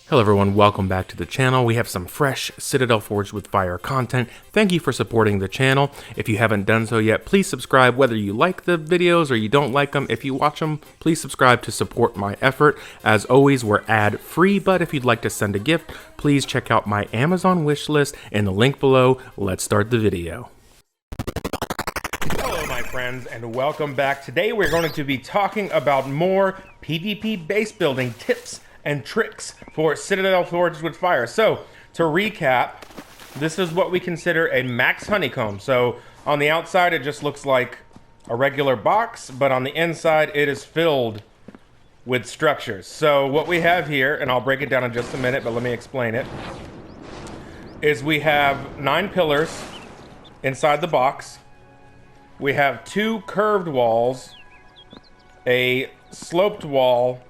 Hello everyone, welcome back to the channel. We have some fresh Citadel Forged with Fire content. Thank you for supporting the channel. If you haven't done so yet, please subscribe whether you like the videos or you don't like them. If you watch them, please subscribe to support my effort. As always, we're ad-free, but if you'd like to send a gift, please check out my Amazon wish list in the link below. Let's start the video. Hello my friends and welcome back. Today we're going to be talking about more PvP base building tips and tricks for Citadel Forged with Fire. So, to recap, this is what we consider a max honeycomb. So, on the outside it just looks like a regular box, but on the inside it is filled with structures. So, what we have here, and I'll break it down in just a minute, but let me explain it, is we have 9 pillars inside the box. We have 2 curved walls, a sloped wall,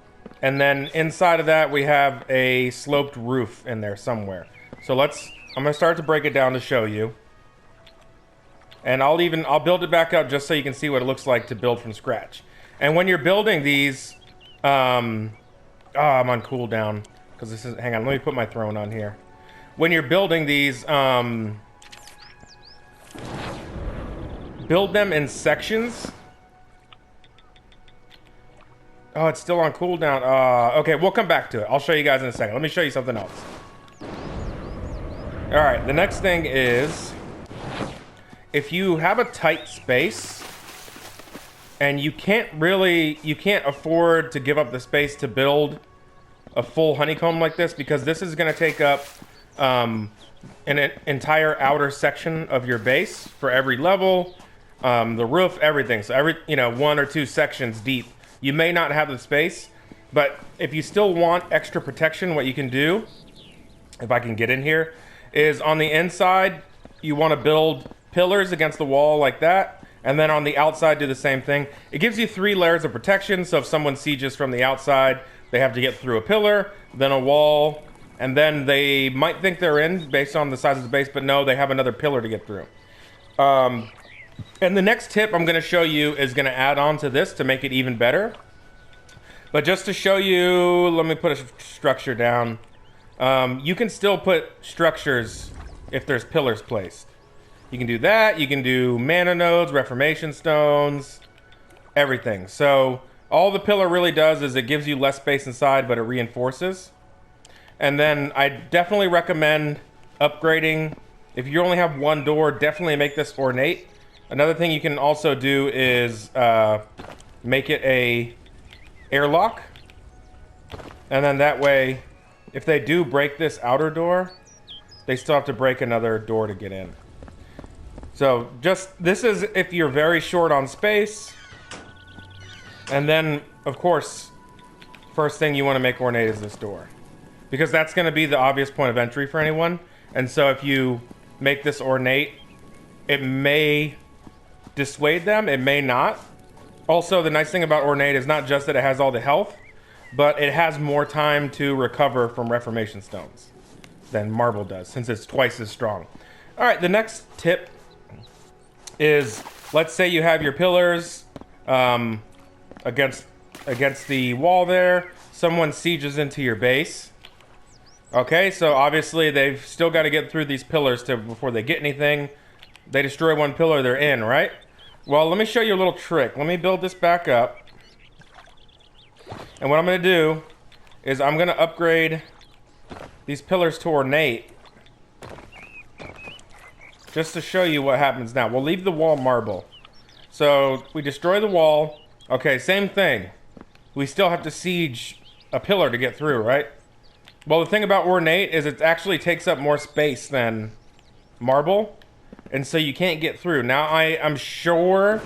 and then inside of that we have a sloped roof in there somewhere. So I'm gonna start to break it down to show you. And I'll build it back up just so you can see what it looks like to build from scratch. And when you're building these, I'm on cooldown because this is, hang on, let me put my throne on here. When you're building these, build them in sections. Oh, it's still on cooldown. Okay, we'll come back to it. I'll show you guys in a second. Let me show you something else. Alright, the next thing is, if you have a tight space, and you can't afford to give up the space to build a full honeycomb like this, because this is going to take up an entire outer section of your base for every level, the roof, everything. So every, 1 or 2 sections deep. You may not have the space, but if you still want extra protection, what you can do, if I can get in here, is on the inside, you want to build pillars against the wall like that, and then on the outside do the same thing. It gives you 3 layers of protection, so if someone sieges from the outside, they have to get through a pillar, then a wall, and then they might think they're in based on the size of the base, but no, they have another pillar to get through. And the next tip I'm going to show you is going to add on to this to make it even better. But just to show you, let me put a structure down. You can still put structures if there's pillars placed. You can do that. You can do mana nodes, reformation stones, everything. So all the pillar really does is it gives you less space inside, but it reinforces. And then I definitely recommend upgrading. If you only have 1 door, definitely make this ornate. Another thing you can also do is make it a airlock. And then that way, if they do break this outer door, they still have to break another door to get in. So this is if you're very short on space. And then, of course, first thing you want to make ornate is this door, because that's going to be the obvious point of entry for anyone. And so if you make this ornate, it may dissuade them, it may not. Also, the nice thing about ornate is not just that it has all the health, but it has more time to recover from reformation stones than marble does, since it's twice as strong. All right, the next tip is, let's say you have your pillars against the wall there. Someone sieges into your base. Okay, so obviously they've still got to get through these pillars before they get anything. They destroy 1 pillar, they're in, right? Well, let me show you a little trick. Let me build this back up. And what I'm going to do is I'm going to upgrade these pillars to ornate, just to show you what happens now. We'll leave the wall marble. So we destroy the wall. Okay, same thing. We still have to siege a pillar to get through, right? Well, the thing about ornate is it actually takes up more space than marble, and so you can't get through. Now I'm sure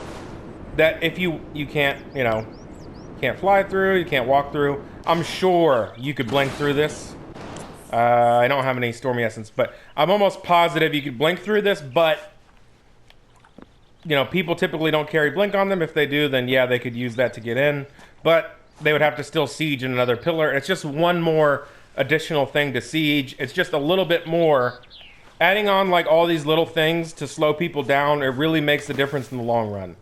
that if you can't, can't fly through, you can't walk through, I'm sure you could blink through this. I don't have any stormy essence, but I'm almost positive you could blink through this. But people typically don't carry blink on them. If they do, then yeah, they could use that to get in, but they would have to still siege in another pillar. It's just one more additional thing to siege. It's just a little bit more. Adding on like all these little things to slow people down, it really makes a difference in the long run.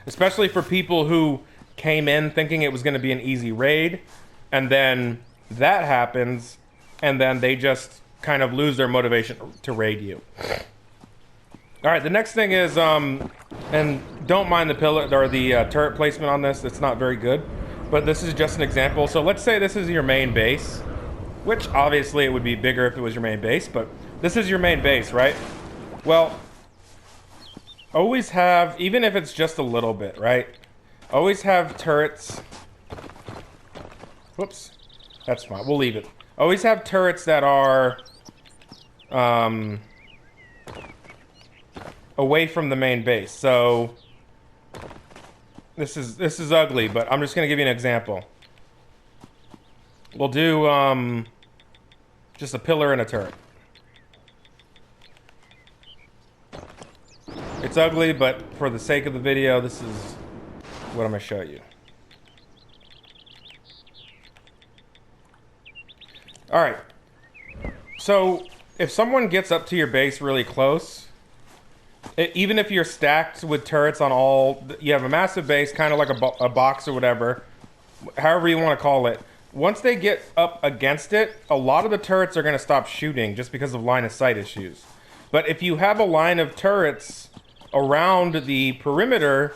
Especially for people who came in thinking it was going to be an easy raid, and then that happens, and then they just kind of lose their motivation to raid you. All right, the next thing is, and don't mind the pillar or the turret placement on this. It's not very good, but this is just an example. So let's say this is your main base, which obviously it would be bigger if it was your main base, but this is your main base, right? Well, always have, even if it's just a little bit, right? Always have turrets. Whoops, that's fine. We'll leave it. Always have turrets that are away from the main base. So this is ugly, but I'm just gonna give you an example. We'll do just a pillar and a turret. It's ugly, but for the sake of the video, this is what I'm gonna show you. All right. So if someone gets up to your base really close, even if you're stacked with turrets on all, you have a massive base, kind of like a box or whatever, however you want to call it. Once they get up against it, a lot of the turrets are going to stop shooting just because of line of sight issues. But if you have a line of turrets around the perimeter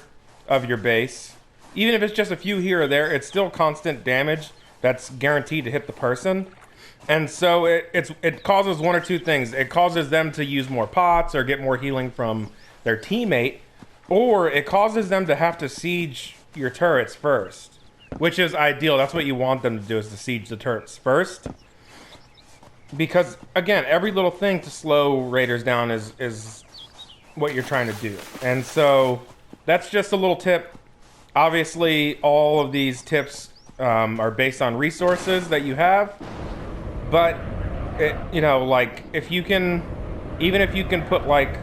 of your base, even if it's just a few here or there, it's still constant damage that's guaranteed to hit the person. And so it causes one or two things. It causes them to use more pots or get more healing from their teammate, or it causes them to have to siege your turrets first, which is ideal. That's what you want them to do, is to siege the turrets first. Because, again, every little thing to slow raiders down is what you're trying to do. And so that's just a little tip. Obviously, all of these tips are based on resources that you have. But, you know, like, if you can, even if you can put, like,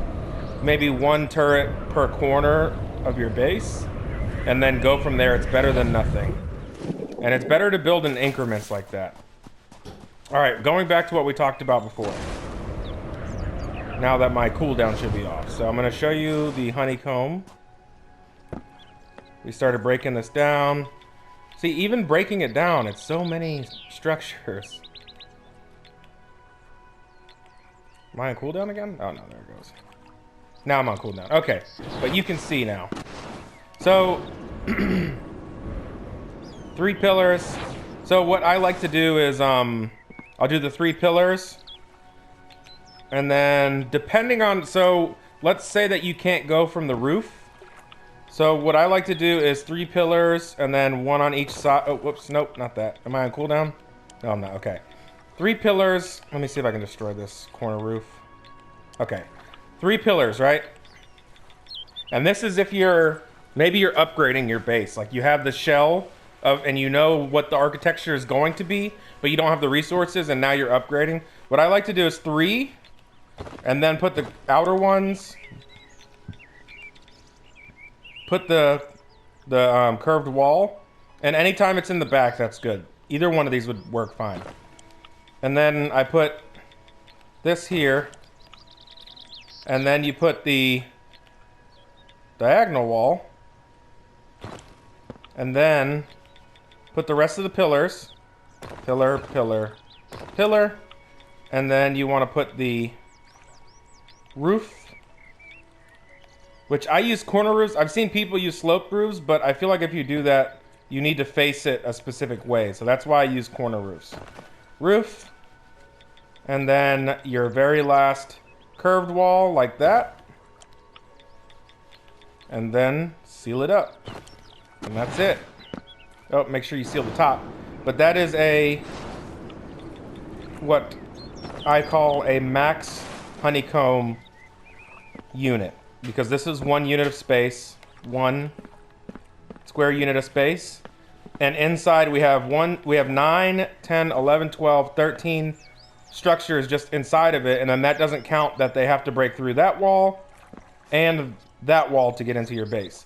maybe one turret per corner of your base, and then go from there, it's better than nothing. And it's better to build in increments like that. All right, going back to what we talked about before. Now that my cooldown should be off. So I'm going to show you the honeycomb. We started breaking this down. See, even breaking it down, it's so many structures. Am I on cooldown again? Oh, no, there it goes. Now I'm on cooldown. Okay, but you can see now. So, 3 pillars. So what I like to do is, I'll do the 3 pillars. And then, depending on, so, let's say that you can't go from the roof. So what I like to do is 3 pillars, and then 1 on each side. Oh, whoops, nope, not that. Am I on cooldown? No, I'm not, okay. 3 pillars. Let me see if I can destroy this corner roof. Okay. 3 pillars, right? And this is if maybe you're upgrading your base. Like you have the shell and you know what the architecture is going to be, but you don't have the resources and now you're upgrading. What I like to do is 3 and then put the outer ones, put the curved wall, and anytime it's in the back, that's good. Either one of these would work fine. And then I put this here, and then you put the diagonal wall, and then put the rest of the pillars, pillar, pillar, pillar, and then you want to put the roof, which I use corner roofs. I've seen people use slope roofs, but I feel like if you do that, you need to face it a specific way. So that's why I use corner roofs. Roof, and then your very last curved wall like that, and then seal it up, and that's it. Oh, make sure you seal the top. But that is what I call a max honeycomb unit, because this is 1 unit of space, 1 square unit of space, and inside we have 9, 10, 11, 12, 13 structures just inside of it, and then that doesn't count that they have to break through that wall and that wall to get into your base.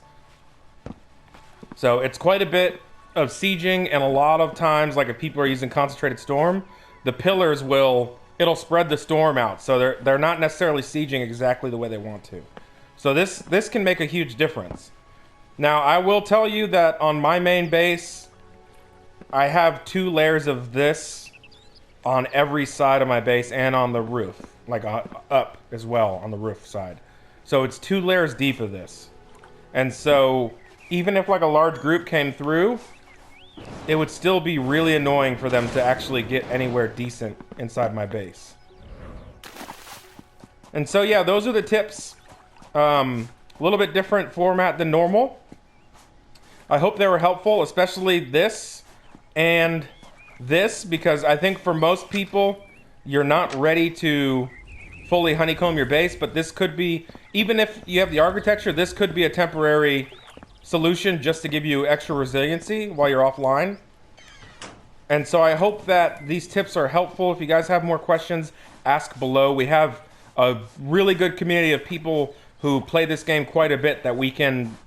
So it's quite a bit of sieging, and a lot of times, like if people are using concentrated storm, the pillars it'll spread the storm out, so they're not necessarily sieging exactly the way they want to. So this can make a huge difference. Now I will tell you that on my main base, I have 2 layers of this on every side of my base and on the roof, like up as well on the roof side. So it's 2 layers deep of this. And so even if like a large group came through, it would still be really annoying for them to actually get anywhere decent inside my base. And so yeah, those are the tips. A little bit different format than normal. I hope they were helpful, especially this and this, because I think for most people, you're not ready to fully honeycomb your base, but this could be, even if you have the architecture, this could be a temporary solution just to give you extra resiliency while you're offline. And so I hope that these tips are helpful. If you guys have more questions, ask below. We have a really good community of people who play this game quite a bit that we can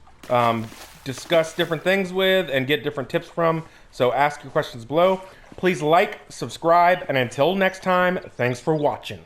discuss different things with and get different tips from. So ask your questions below. Please like, subscribe, and until next time, thanks for watching.